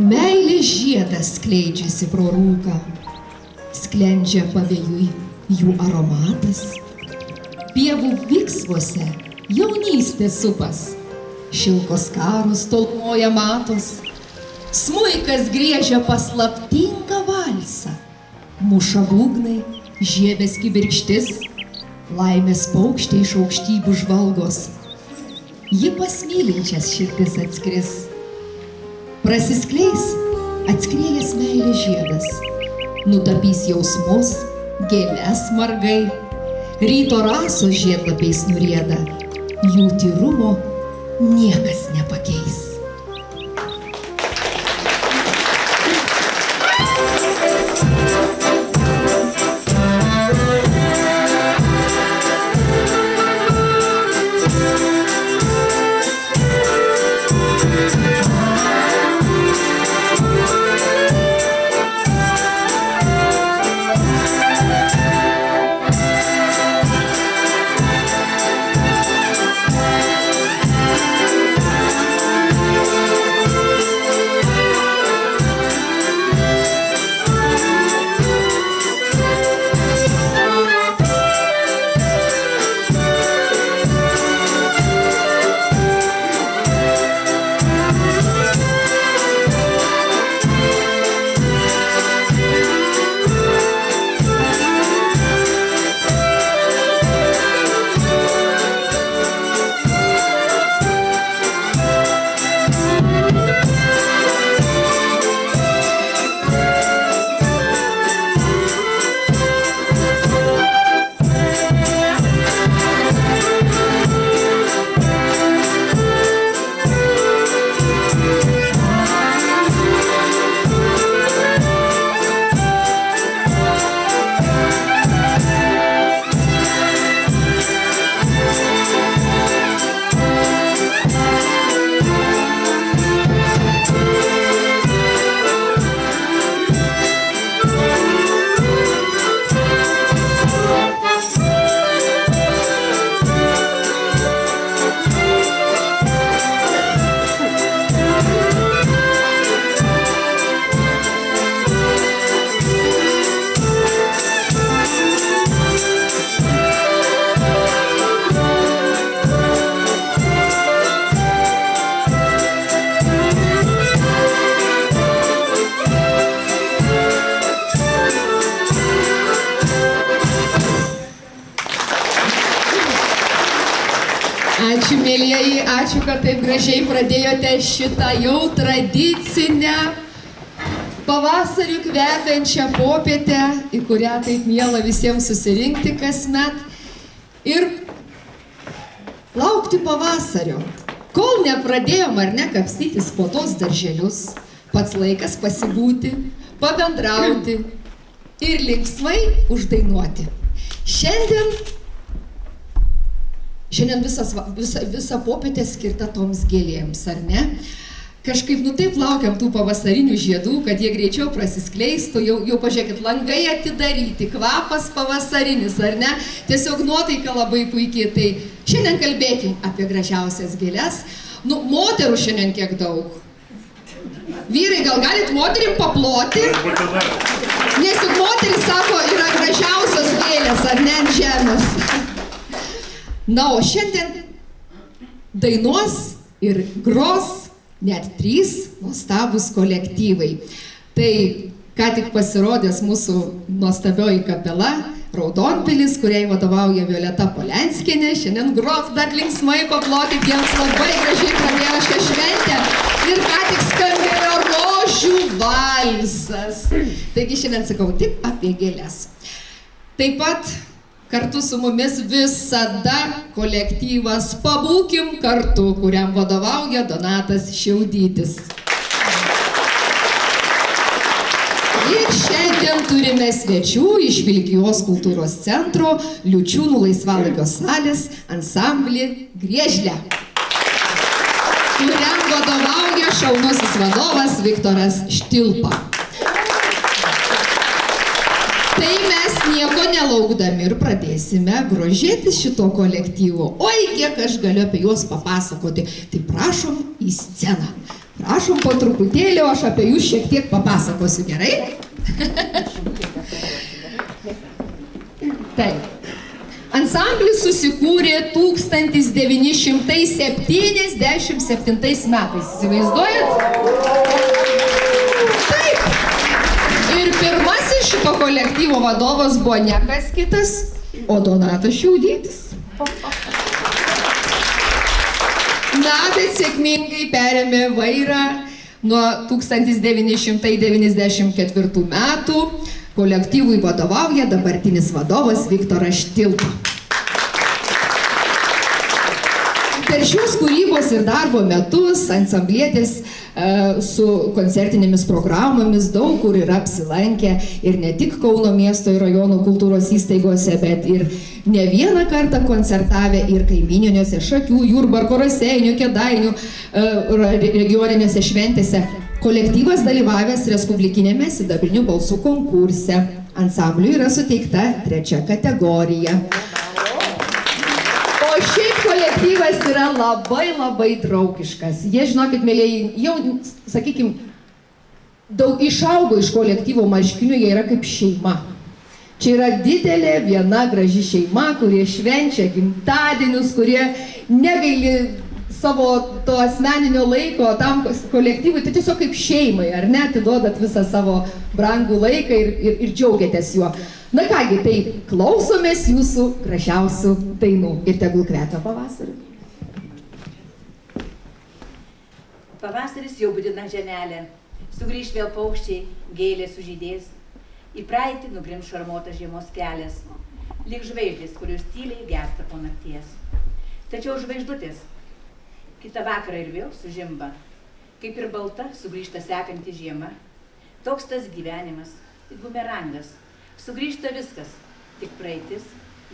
Meilės žiedas skleidžiasi pro rūką, sklendžia pavėjui jų aromatas. Pievų viksvose jaunystės supas, šilkos karus tolmoja matos. Smuikas griežia paslaptingą valsą, muša būgnai, žiebės kibirkštis, laimės paukščiai iš aukštybių žvalgos. Ji pas mylinčias širdis atskris. Prasiskleis atskriejęs meilės žiedas, nutapys jausmus, gėles margai, ryto rasos žiedlapiais nurieda, jų tyrumo niekas nepakeis. Ačiū, mėlyjeji, ačiū, kad taip gražiai pradėjote šitą jau tradicinę pavasariu kvepiančią popietę, į kurią taip miela visiems susirinkti kasmet ir laukti pavasario. Kol nepradėjom ar ne kapstytis po tos darželius, pats laikas pasibūti, pabendrauti ir linksmai uždainuoti. Šiandien visa popietė skirta toms gėlėms, ar ne? Kažkaip, taip laukiam tų pavasarinių žiedų, kad jie greičiau prasiskleistų, jau pažiūrėkit, langai atidaryti, kvapas pavasarinis, ar ne? Tiesiog nuotaika labai puikiai, tai šiandien kalbėkim apie gražiausias gėles. Moterų šiandien kiek daug. Vyrai, gal galit moterim paploti? Nes juk moteris sako, yra gražiausios gėlės, ar ne, ant žemės. Na, o šiandien dainuos ir gros net 3 nuostabūs kolektyvai. Tai ką tik pasirodęs mūsų nuostabioji kapela Raudonpilis, kuriai vadovauja Violeta Polenskienė. Šiandien gros dar linksmai, paplokit, jiems labai gražiai pradėjo šią šventę. Ir ką tik skambėjo rožių valsas. Taigi šiandien sakau tik apie gėles. Taip pat kartu su mumis visada kolektyvas Pabūkim kartu, kuriam vadovauja Donatas Šiaudytis. Ir šiandien turime svečių iš Vilkijos kultūros centro Liučiūnų laisvalaikio salės ansamblį Griežlė, kuriam vadovauja šaunusis vadovas Viktoras Štilpa. Tai mes nieko nelaukdami ir pradėsime grožėtis šito kolektyvo. Oi, kiek aš galiu apie juos papasakoti. Tai prašom į sceną. Prašom po truputėlį, aš apie jūs šiek tiek papasakosiu, gerai? Taip. Ansamblis susikūrė 1977 metais. Įsivaizduojat? Taip. Ir pirmasis šito kolektyvo vadovas buvo ne kas kitas, o Donatas Šiaudytis. Na, bet sėkmingai perėmė vairą nuo 1994 metų. Kolektyvui vadovauja dabartinis vadovas Viktoras Štilpa. Per šios kūrybos ir darbo metus ansamblietis su koncertinėmis programomis daug kur yra apsilankę ir ne tik Kauno miesto ir rajono kultūros įstaigose, bet ir ne vieną kartą koncertavę ir kaimininiuose Šakių, Jurbarko, Raseinių, Kėdainių regioninėse šventėse. Kolektyvas dalyvavęs Respublikinėme sidabrinių balsų konkurse. Ansambliui yra suteikta 3 kategorija. O šiaip kolektyvas yra labai draugiškas. Jie, žinokit, mėlėjai, jau, sakykim, daug išaugo iš kolektyvo marškinių, jie yra kaip šeima. Čia yra didelė, viena graži šeima, kurie švenčia gimtadienius, kurie negaili savo to asmeninio laiko tam kolektyvui, tai tiesiog kaip šeimai, ar ne, atiduodat visą savo brangų laiką ir džiaugiatės juo. Na kągi, tai klausomės jūsų gražiausių dainų ir tegul kvepia pavasarį. Pavasaris jau budina žemelė, sugrįž vėl paukščiai, gėlės sužydės, į praeitį nugrims šarmuotas žiemos kelias, lyg žvaigždės, kurios tyliai gęsta po nakties. Tačiau žvaigždutės kitą vakarą ir vėl sužimba, kaip ir balta sugrįžta sekanti žiema. Toks tas gyvenimas, tik bumerangas, sugrįžta viskas, tik praeitis,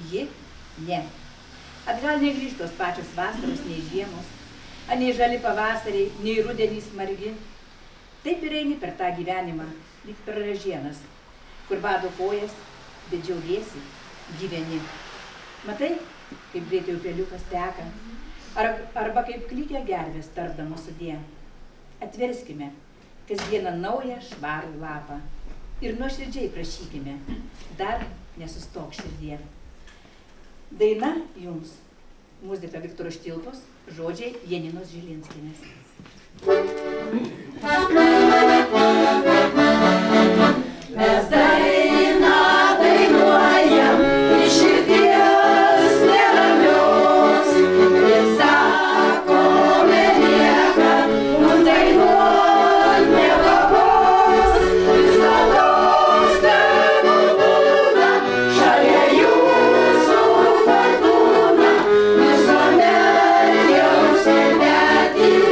ji ne. Atgal negrįžtos pačios vasaros, nei žiemos, nei žali pavasariai, nei rudenys margi. Taip ir eini per tą gyvenimą, lyg per ražienas, kur bado kojas, bet džiaugiesi, gyveni. Matai, kaip greitai upeliukas teka, arba kaip klykia gervės tardama sudie. Atverskime kasdieną naują švarų lapą ir nuoširdžiai prašykime, dar nesustok širdie. Daina jums, muzika Viktoro Štilpos, žodžiai Janinos Žilinskienės. Mes dainą dainuojam iš širdies neramios ir sakome niekad, mums dainuot nepabos, visados tegul būna šalia jūsų fortūna, visuomet jums ir net ir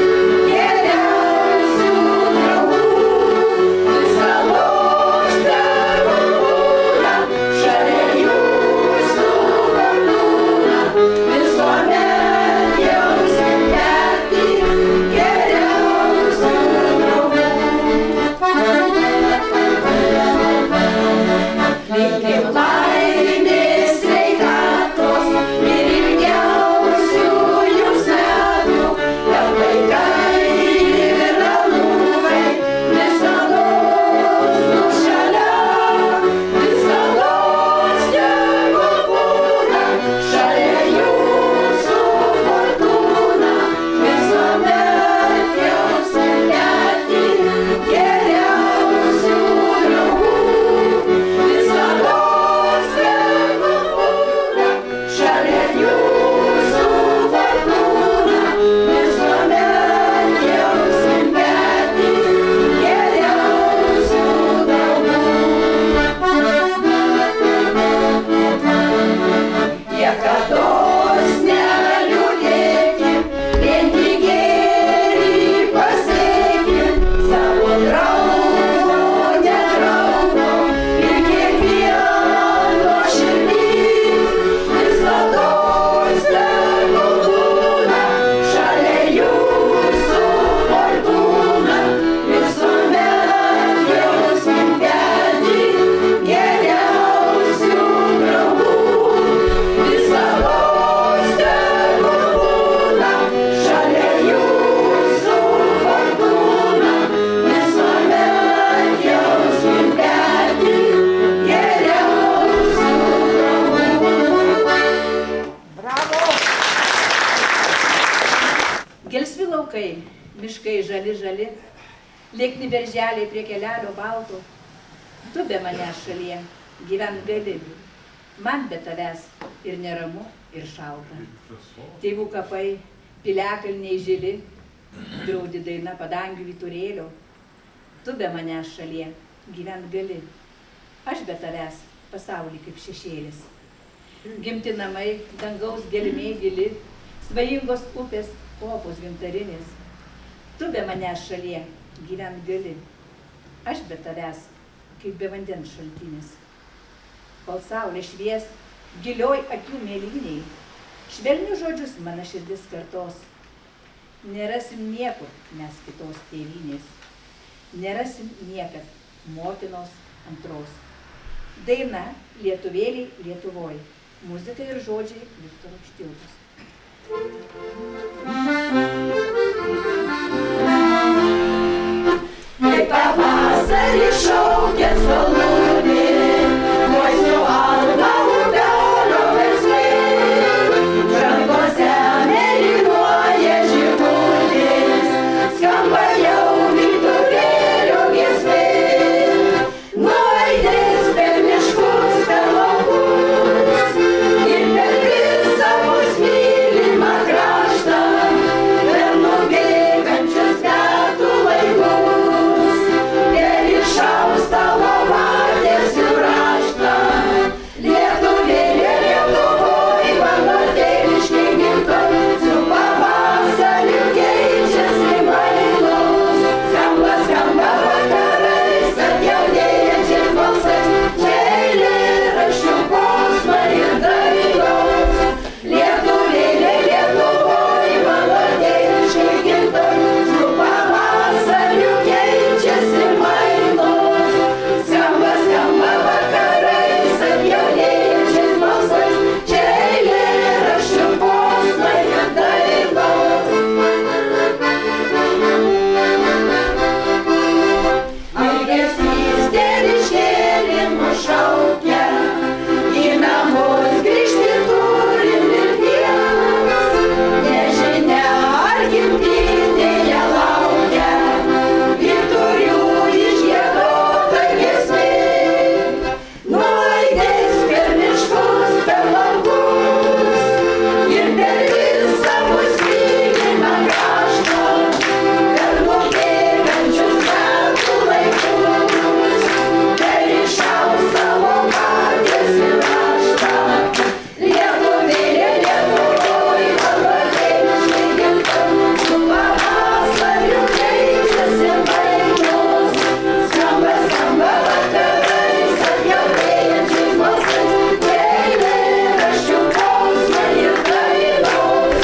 miškai žali žali, liekni berželiai prie kelelio balto. Tu be manęs šalyje gyvent gali, man be tavęs ir neramu, ir šalta. Tėvų kapai, piliakalniai žili, draudi daina padangių vyturėlio. Tu be manęs šalyje gyvent gali, aš be tavęs pasaulį kaip šešėlis. Gimti namai, dangaus gelmė gili, svajingos upės, kopos gintarinės. Tu be manęs šalyje gyvent gali, aš be tavęs kaip be vandens šaltinis. Kol saulė švies, gilioj akių mėlyniai, švelnius žodžius mano širdis kartos. Nerasim niekur mes kitos tėvynės, nerasim niekad motinos antros. Daina Lietuvėliai Lietuvoj, muzika ir žodžiai Viktoras Štilkus. Kaip pavasarį šaukia saulutė, tuoj sualga upelio versmė. Žanguose mėlynuoja žibutės, skamba jau vyturėlio giesmė. Nuaidės per miškus, per laukus ir per visą mus mylimą kraštą, per nubėgančius metų laikus. Išausta lovardės ir raštą, Lietuvėlė Lietuvoj, mano tėviškė gimtoj, su pavasariu keičiasi mainos. Skamba, skamba vakarais, atjaunėjančiais balsais, čia eilėraščių posmai ir dainos. Lietuvėlė Lietuvoj, mano tėviškė gimtoj, su pavasariu keičiasi mainos. Skamba, skamba vakarais, atjaunėjančiais balsais, čia eilėraščių posmai ir dainos. Ilgesys tėviškėlė mus šaukia, į namus grįžti turim vilties. Nežinia, ar gimtinėje laukia vyturių išgiedota giesmė. Nuaidės per miškus, per laukus ir per visą mus mylimą kraštą, per nubėgančius metų laikus, per išaustą lovardės ir raštą. Lietuvėlė Lietuvoj, mano tėviškė gimtoj, su pavasariu keičiasi mainos. Skamba, skamba vakarais, atjaunėjančiais balsais, čia eilėraščių posmai ir dainos.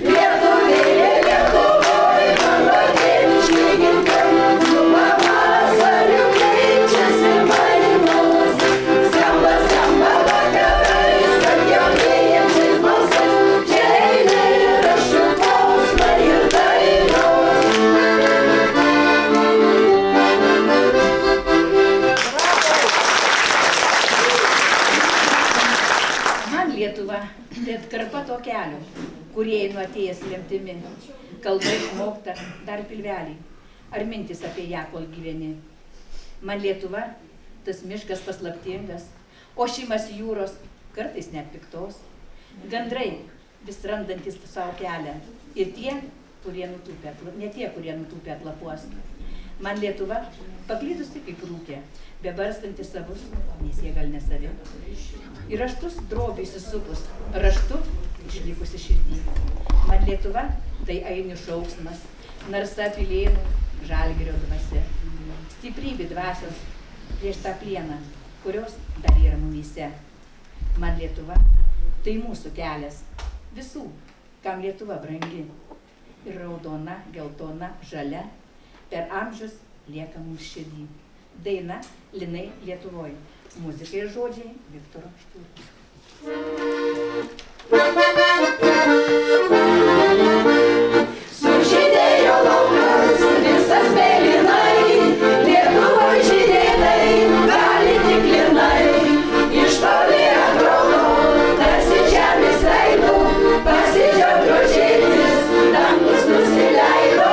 Lietuvėlė Lietuvoj, mano tėviškė gimtoj, su pavasariu keičiasi mainos. Skamba, skamba vakarais, atjaunėjančiais balsais, čia eilėraščių posmai ir dainos. Man Lietuva, tai atkarpa to kelio, kurie einu atėjęs lemtimi. Kalba išmokta, dar pilvelį, ar mintis apie ją, kol gyveni. Man Lietuva, tas miškas paslaptingas, ošimas jūros, kartais net piktos. Gandrai, vis randantis savo kelią, ir tie, kurie nutūpė, ne tie, kurie nutūpė atlapuos. Man Lietuva, paklydusi kaip rūkė, bebarstanti savus, nes jie gal nesavi. Ir raštus drobiai susupus, raštu išlikusi širdį. Man Lietuva, tai ainių šauksmas, narsa pilėnų, žalgirio dvasia. Stiprybė dvasios prieš tą plieną, kurios dar yra mumyse. Man Lietuva, tai mūsų kelias, visų, kam Lietuva brangi. Ir raudona, geltona, žalia, per amžius lieka mums širdį. Daina Linai Lietuvoj. Muzika ir žodžiai Viktoro Štilkus. Sužydėjo laukas visas mėlynai, Lietuvoj žydėtai gali tik linai. Iš toli atrodo, tarsi žemės veido, pasidžiauk grožėtis, dangus nusileido.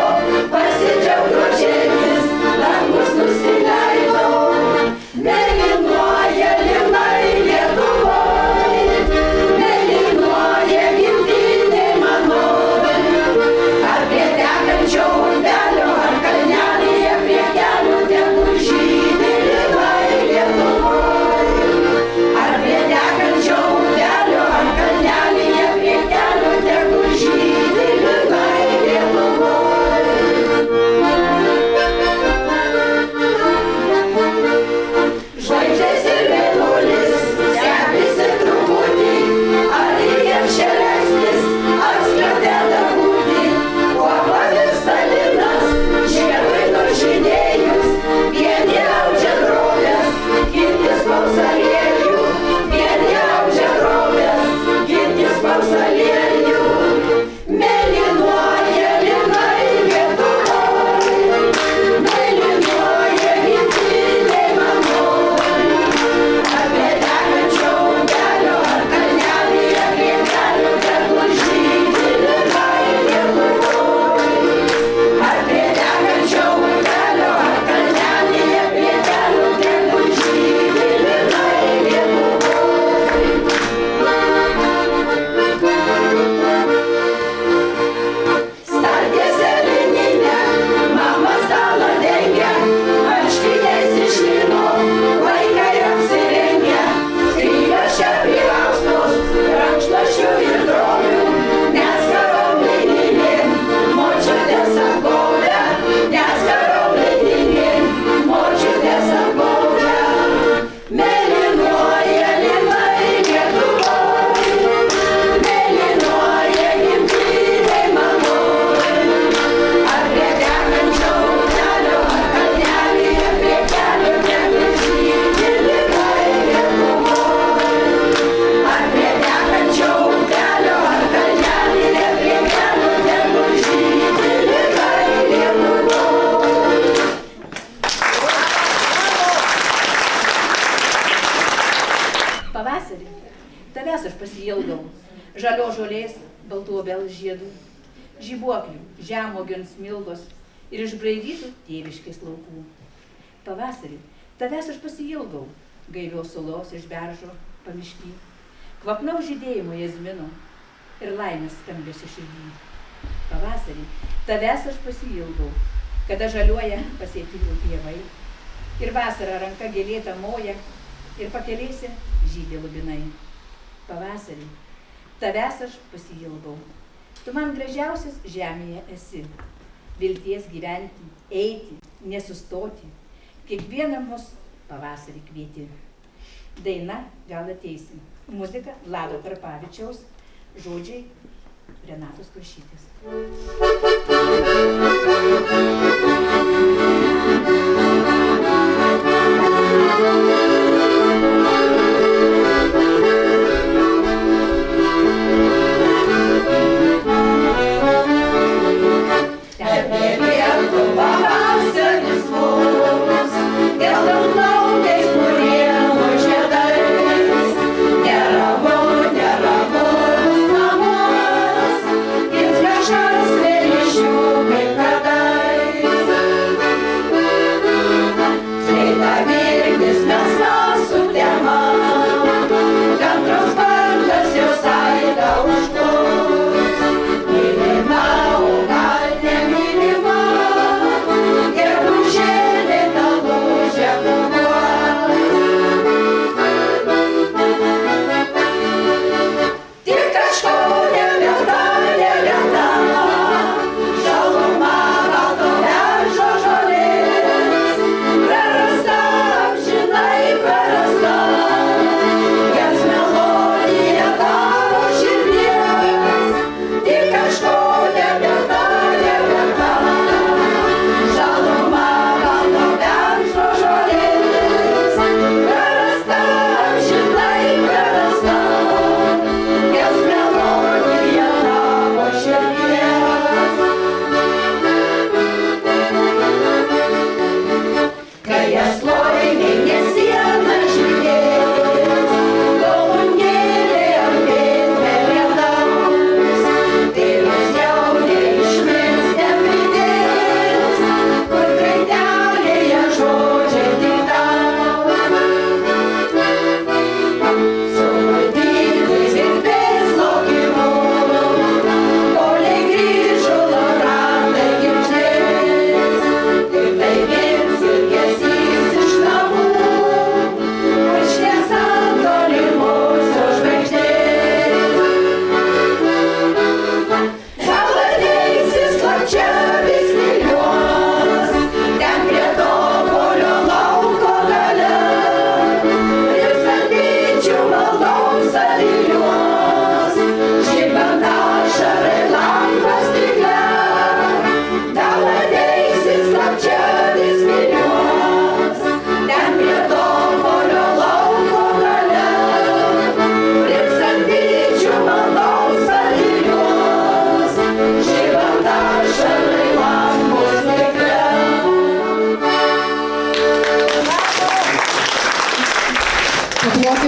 pasiilgau žalios žolės, baltų obels žiedų, žibuoklių, žemuogių ant smilgos ir išbraidytų tėviškės laukų. Pavasarį, tavęs aš pasiilgau, gaivios sulos iš beržo pamišky, kvapnaus žydėjimo jazmino ir laimės skambesio širdį. Pavasarį, tavęs aš pasiilgau, kada žaliuoja pasėtinių pievai ir vasarą ranka gėlėta moja ir pakelėse žydė lubinai. Pavasarį, tavęs aš pasiilgau, tu man gražiausias žemėje esi, vilties gyventi, eiti, nesustoti, kiekvieną mus pavasarį kvieti. Daina gal ateisi, muzika Vlado Karpavičiaus, žodžiai Renatos Krušytės.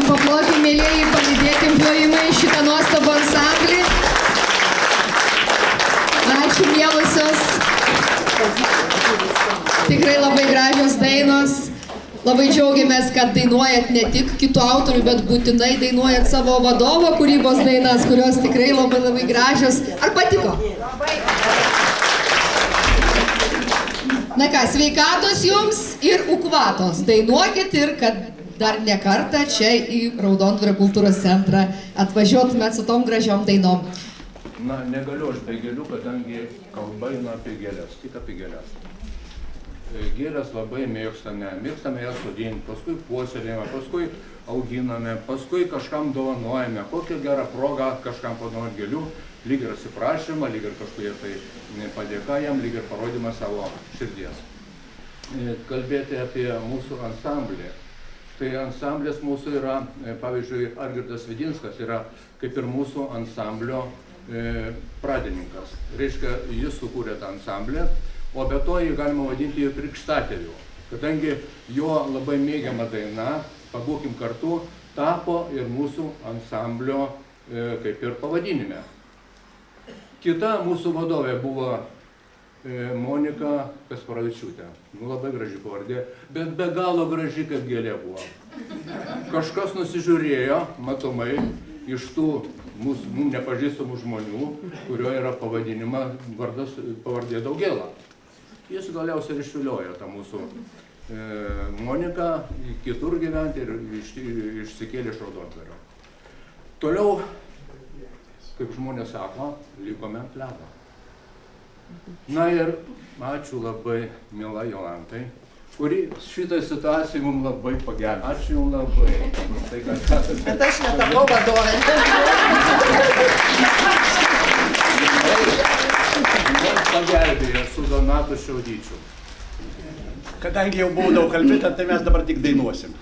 Paplokim, mėlėjai, palydėkim plojimai šitą nuostabų ansamblį. Ačiū, mielusios. Tikrai labai gražios dainos. Labai džiaugiamės, kad dainuojat ne tik kitų autorių, bet būtinai dainuojat savo vadovo kūrybos dainas, kurios tikrai labai gražios. Ar patiko? Na ką, sveikatos jums ir ukvatos. Dainuokit ir kad dar ne kartą čia į Raudondvario kultūros centrą atvažiuotumėt su tom gražiom dainom. Na, negaliu aš be gėlių, kadangi kalba eina apie gėlės, tik apie gėlės. Gėlės labai mėgstame jas sodinti, paskui puoselėjame, paskui auginame, paskui kažkam dovanojame, kokią gerą progą kažkam padovanoti gėlių, lyg ir atsiprašymą, lyg ir kažkokie tai padėka jam, lyg ir parodymą savo širdies. Kalbėti apie mūsų ansamblį. Tai ansamblis mūsų yra, pavyzdžiui, Algirdas Vidinskas yra kaip ir mūsų ansamblio pradininkas. Reiškia, jis sukūrė tą ansamblį, o be to jį galima vadinti ir krikštatėviu. Kadangi jo labai mėgiama daina, Pabūkim kartu, tapo ir mūsų ansamblio kaip ir pavadinime. Kita mūsų vadovė buvo Monika Kasparavičiūtė. Labai graži pavardė, bet be galo graži, kaip gėlė buvo. Kažkas nusižiūrėjo, matomai, iš tų mūsų nepažįstamų žmonių, kurio yra pavardė Daugėla. Jis galiausiai ir išviliojo tą mūsų Moniką kitur gyventi ir išsikėlė iš Raudondvario. Toliau, kaip žmonės sako, likome ant ledo. Na ir ačiū labai, miela Jolantai, kuri šitą situaciją mums labai pagelbėjo. Ačiū jums labai. Tai, bet aš netapau vadovė. Mums pagelbėjo su Donatu Šiaudyčiu. Kadangi jau buvo daug kalbėta, tai mes dabar tik dainuosim.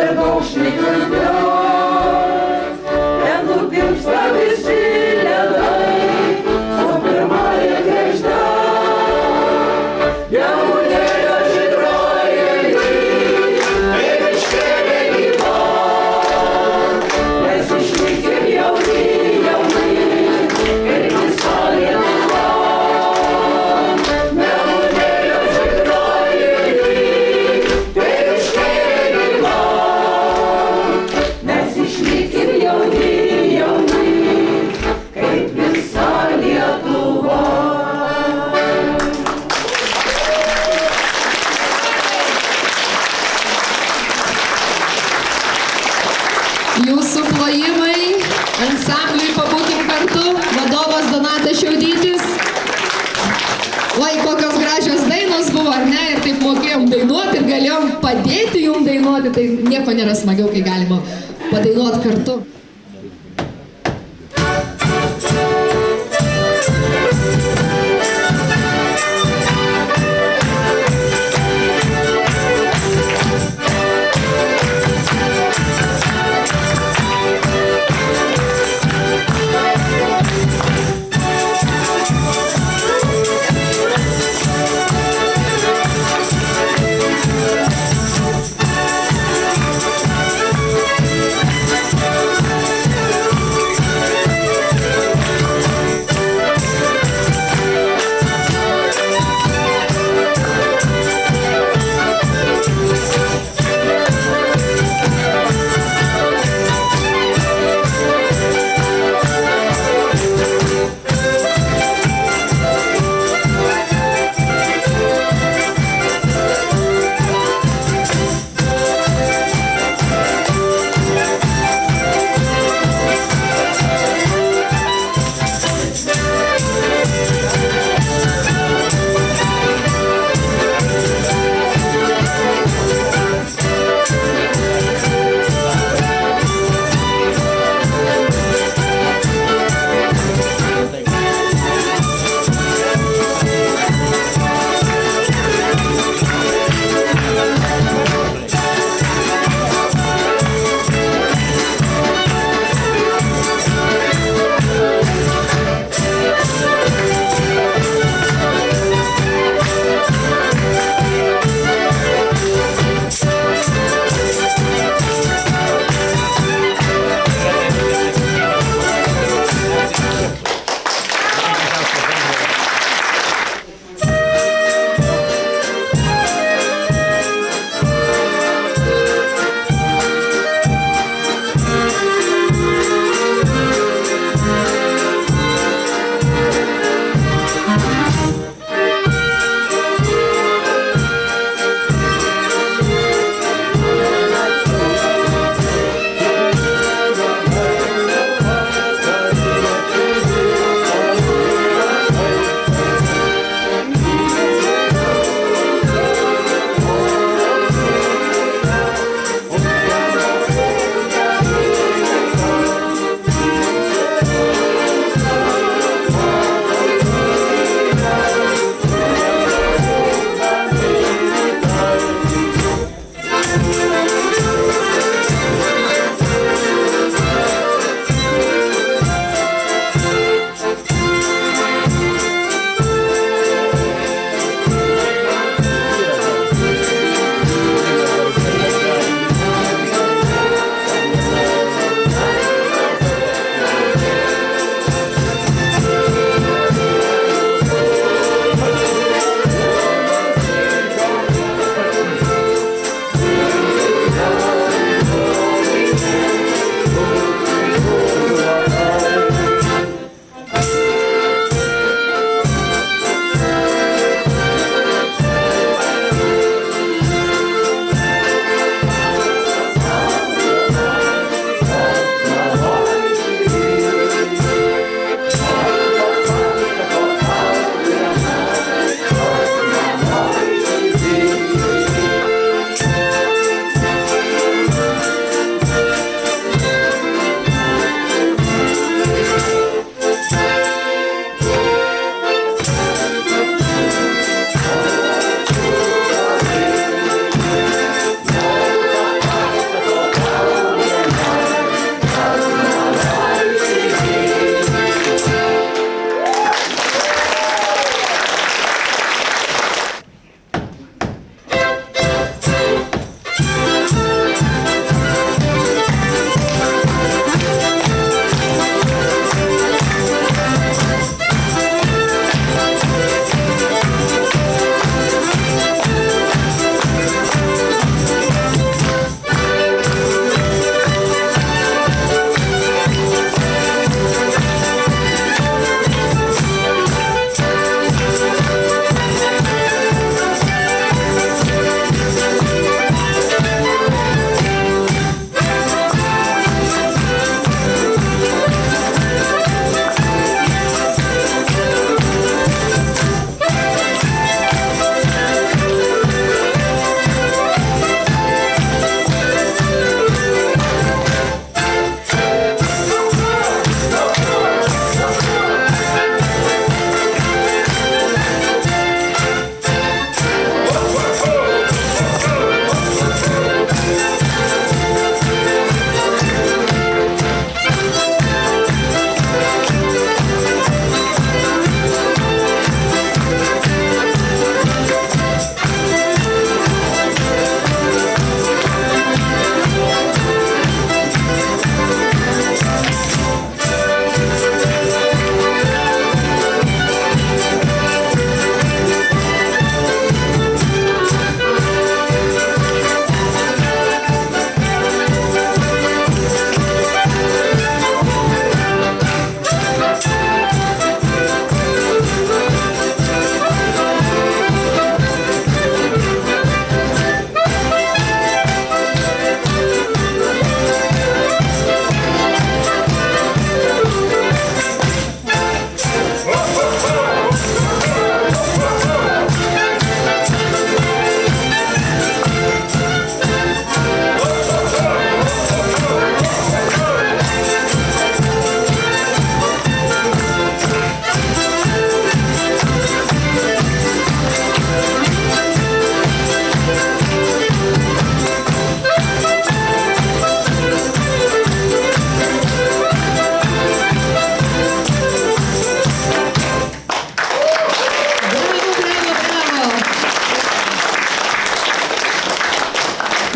per daug šnekalbės, ten nupirksta visi ledai, su pirmąja kregžda. Jaunėlio žydroji, kaip iškėlė gyva, mes išlikėm jauni, kaip visa Lietuva. Jaunėlio žydroji, kaip iškėlė gyva, mes išlikėm jauni, kaip visa Lietuva. Jūsų plojimai, ansambliui pabūkim kartu, vadovas Donatas Šiaudytis. Oi, kokios gražios dainos buvo, ar ne? Ir taip mokėjom dainuoti ir galėjom padėti jum dainuoti, tai nieko nėra smagiau, kai galima padainuoti kartu.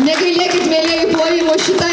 Negailėkit, mėlyjei, plojimo šitai